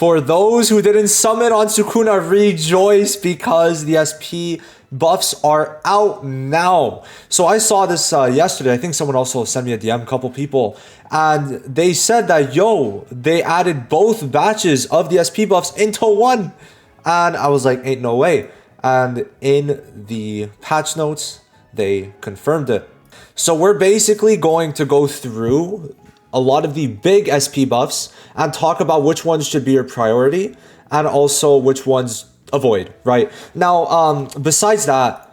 For those who didn't summon on Sukuna, rejoice because the SP buffs are out now. So I saw this yesterday. I think someone also sent me a DM, a couple people, and they said that, yo, they added both batches of the SP buffs into one. And I was like, ain't no way. And in the patch notes, they confirmed it. So we're basically going to go through a lot of the big SP buffs and talk about which ones should be your priority and also which ones avoid, right? Now, besides that,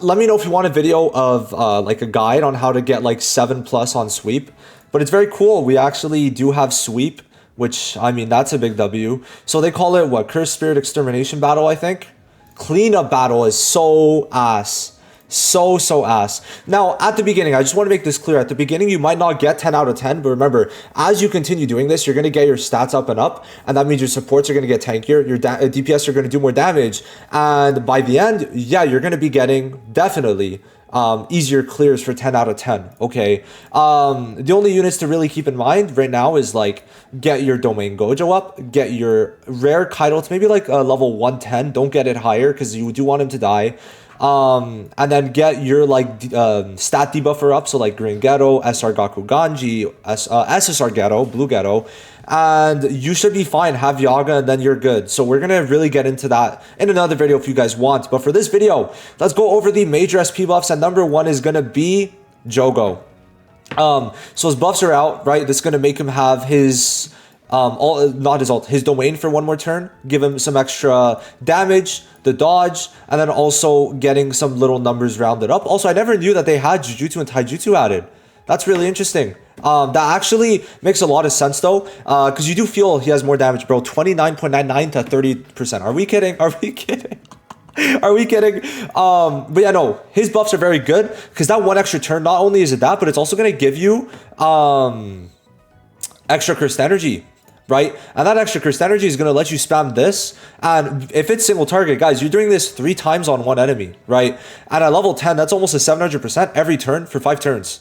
let me know if you want a video of like a guide on how to get like 7+ on sweep, but it's very cool. We actually do have sweep, which, I mean, that's a big W. So they call it what? Cursed Spirit Extermination Battle, I think. Cleanup Battle is so ass. So ass. Now, at the beginning, I just want to make this clear. At the beginning, you might not get 10 out of 10, but remember, as you continue doing this, you're going to get your stats up and up, and that means your supports are going to get tankier, your DPS are going to do more damage, and by the end, yeah, you're going to be getting definitely easier clears for 10 out of 10, okay? The only units to really keep in mind right now is like, get your Domain Gojo up, get your rare Kaido to maybe like level 110, don't get it higher because you do want him to die. And then get your like stat debuffer up, so like Green Ghetto, SR Gaku Ganji, SSR Ghetto, Blue Ghetto, and you should be fine. Have Yaga and then you're good. So we're gonna really get into that in another video if you guys want, but for this video, let's go over the major SP buffs, and number one is gonna be Jogo. So his buffs are out, right? That's gonna make him have his his domain for one more turn, give him some extra damage, the dodge, and then also getting some little numbers rounded up. Also, I never knew that they had Jujutsu and Taijutsu added. That's really interesting. That actually makes a lot of sense though, because you do feel he has more damage, bro. 29.99 to 30%. Are we kidding? Are we kidding? Are we kidding? But yeah, no, his buffs are very good because that one extra turn, not only is it that, but it's also going to give you extra cursed energy. Right? And that extra cursed energy is going to let you spam this. And if it's single target, guys, you're doing this 3 times on one enemy, right? And at level 10, that's almost a 700% every turn for 5 turns,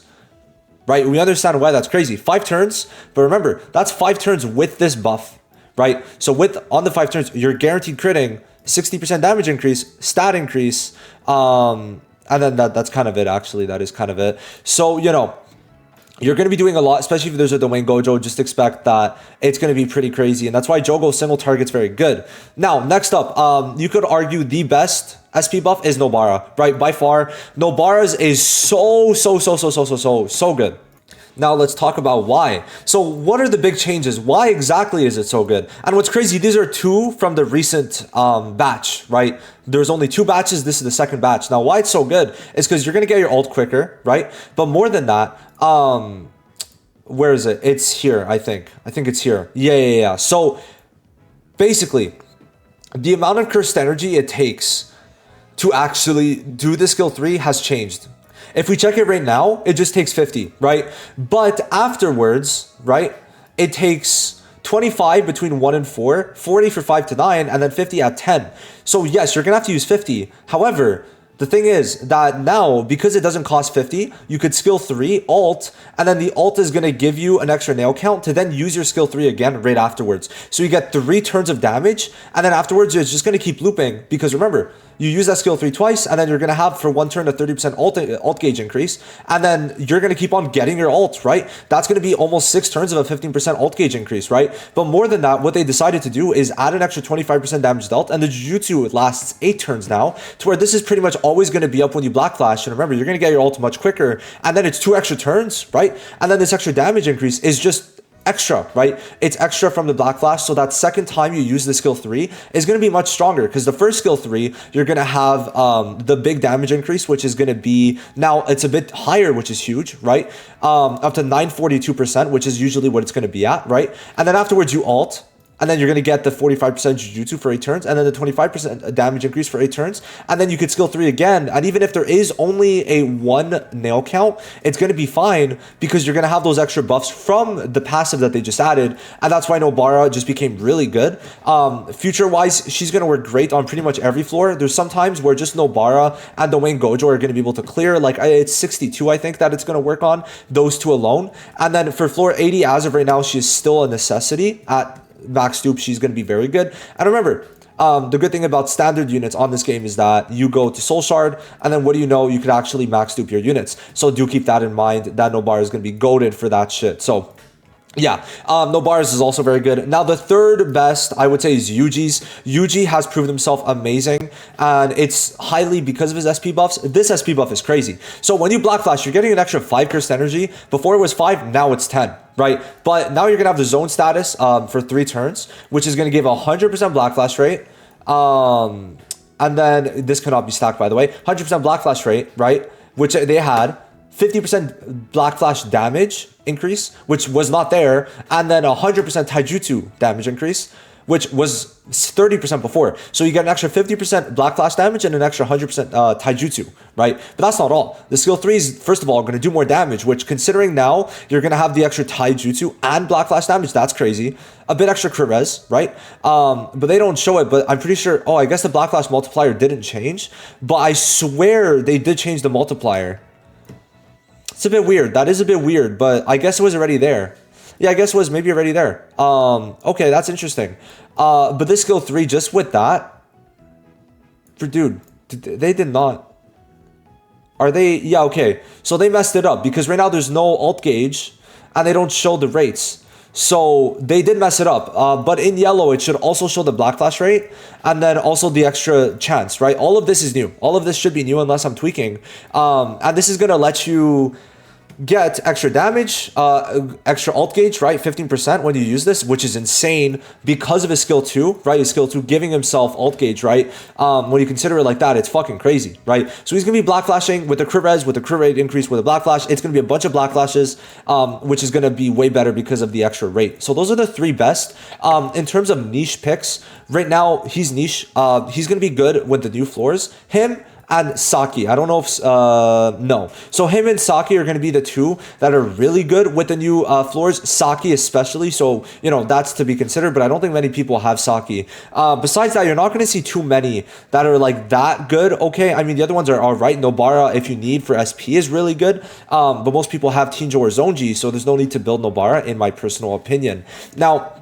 right? We understand why that's crazy. 5 turns, but remember, that's 5 turns with this buff, right? So on the 5 turns, you're guaranteed critting, 60% damage increase, stat increase, and then that's kind of it, actually. That is kind of it. So, you know, you're going to be doing a lot, especially if there's a Domain Gojo. Just expect that it's going to be pretty crazy. And that's why Jogo single target's very good. Now, next up, you could argue the best SP buff is Nobara, right? By far, Nobara's is so good. Now let's talk about why. So what are the big changes? Why exactly is it so good? And what's crazy, these are 2 from the recent batch, right? There's only 2 batches. This is the second batch. Now why it's so good is because you're going to get your ult quicker, right? But more than that, where is it? It's here, I think. I think it's here. Yeah. So basically, the amount of cursed energy it takes to actually do the skill 3 has changed. If we check it right now, it just takes 50, right? But afterwards, right, it takes 25 between 1 and 4, 40 for 5 to 9, and then 50 at 10. So yes, you're gonna have to use 50. However, the thing is that now, because it doesn't cost 50, you could skill 3, ult, and then the ult is going to give you an extra nail count to then use your skill 3 again right afterwards. So you get 3 turns of damage, and then afterwards it's just going to keep looping, because remember, you use that skill 3 twice, and then you're going to have for 1 turn a 30% ult gauge increase, and then you're going to keep on getting your ult, right? That's going to be almost 6 turns of a 15% ult gauge increase, right? But more than that, what they decided to do is add an extra 25% damage dealt, and the Jujutsu lasts 8 turns now, to where this is pretty much always going to be up when you black flash. And remember, you're going to get your ult much quicker, and then it's 2 extra turns, right? And then this extra damage increase is just extra, right? It's extra from the black flash, so that second time you use the skill 3 is going to be much stronger, because the first skill 3 you're going to have the big damage increase, which is going to be, now it's a bit higher, which is huge, right? Up to 942%, which is usually what it's going to be at, right? And then afterwards you ult, and then you're going to get the 45% Jujutsu for 8 turns, and then the 25% damage increase for 8 turns, and then you could skill 3 again, and even if there is only a 1 nail count, it's going to be fine, because you're going to have those extra buffs from the passive that they just added, and that's why Nobara just became really good. Future-wise, she's going to work great on pretty much every floor. There's some times where just Nobara and Domain Gojo are going to be able to clear, like it's 62, I think, that it's going to work on, those 2 alone. And then for floor 80, as of right now, she is still a necessity at max dupe, she's going to be very good. And remember, the good thing about standard units on this game is that you go to Soul Shard, and then what do you know? You could actually max dupe your units. So do keep that in mind. That Nobara is going to be goated for that shit. So yeah, Nobara's is also very good. Now, the third best, I would say, is Yuji's. Yuji has proven himself amazing, and it's highly because of his SP buffs. This SP buff is crazy. So when you Black Flash, you're getting an extra 5 curse energy. Before it was 5, now it's 10, right? But now you're going to have the zone status for 3 turns, which is going to give 100% Black Flash rate. And then, this cannot be stacked, by the way. 100% Black Flash rate, right? Which they had. 50% Black Flash damage increase, which was not there, and then 100% Taijutsu damage increase, which was 30% before. So you get an extra 50% Black Flash damage and an extra 100% Taijutsu, right? But that's not all. The skill 3 is, first of all, going to do more damage, which considering now you're going to have the extra Taijutsu and Black Flash damage, that's crazy. A bit extra crit res, right? But they don't show it, but I'm pretty sure, oh, I guess the Black Flash multiplier didn't change, but I swear they did change the multiplier. It's a bit weird. That is a bit weird, but I guess it was already there. Yeah, I guess it was maybe already there. Okay, that's interesting. But this skill 3, just with that, dude, they did not. Are they? Yeah, okay. So they messed it up because right now there's no alt gauge, and they don't show the rates. So they did mess it up. But in yellow, it should also show the Black Flash rate, and then also the extra chance, right? All of this is new. All of this should be new unless I'm tweaking. And this is gonna let you get extra damage, extra alt gauge, right? 15% when you use this, which is insane because of his skill 2, right? His skill 2 giving himself alt gauge, right? When you consider it like that, it's fucking crazy, right? So he's gonna be Black Flashing with the crit res, with the crit rate increase, with a Black Flash. It's gonna be a bunch of Black Flashes, which is gonna be way better because of the extra rate. So those are the 3 best. In terms of niche picks, right now he's niche. He's gonna be good with the new floors. Him and Saki. I don't know if, no. So him and Saki are going to be the 2 that are really good with the new floors. Saki especially. So, you know, that's to be considered, but I don't think many people have Saki. Besides that, you're not going to see too many that are like that good. Okay. I mean, the other ones are all right. Nobara, if you need for SP, is really good. But most people have Tinjo or Zonji, so there's no need to build Nobara in my personal opinion. Now,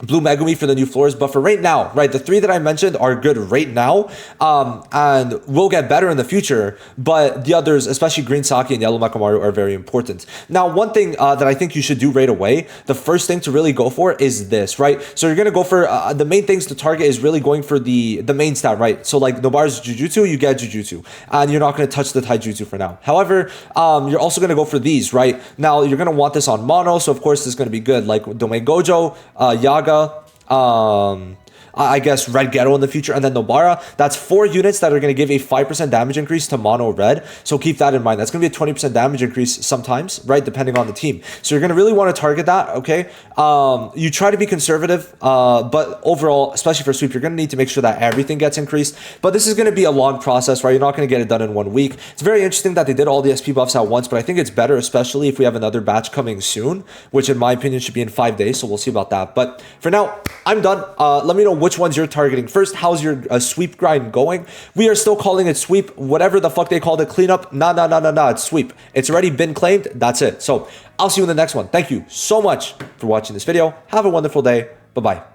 Blue Megumi for the new floors, but for right now, right, the 3 that I mentioned are good right now, and will get better in the future, but the others, especially Green Saki and Yellow Mechamaru, are very important. Now, one thing that I think you should do right away, the first thing to really go for is this, right? So you're going to go for, the main things to target is really going for the main stat, right? So like Nobara's Jujutsu, you get Jujutsu, and you're not going to touch the Taijutsu for now. However, you're also going to go for these, right? Now, you're going to want this on mono, so of course this is going to be good, like Domain Gojo, Yaga, I guess Red Ghetto in the future, and then Nobara. That's 4 units that are going to give a 5% damage increase to mono red. So keep that in mind. That's going to be a 20% damage increase sometimes, right? Depending on the team. So you're going to really want to target that, okay? You try to be conservative, but overall, especially for sweep, you're going to need to make sure that everything gets increased. But this is going to be a long process, right? You're not going to get it done in 1 week. It's very interesting that they did all the SP buffs at once, but I think it's better, especially if we have another batch coming soon, which in my opinion should be in 5 days. So we'll see about that. But for now, I'm done. Let me know which ones you're targeting first. How's your sweep grind going? We are still calling it sweep. Whatever the fuck they called it, cleanup. Nah. It's sweep. It's already been claimed. That's it. So I'll see you in the next one. Thank you so much for watching this video. Have a wonderful day. Bye-bye.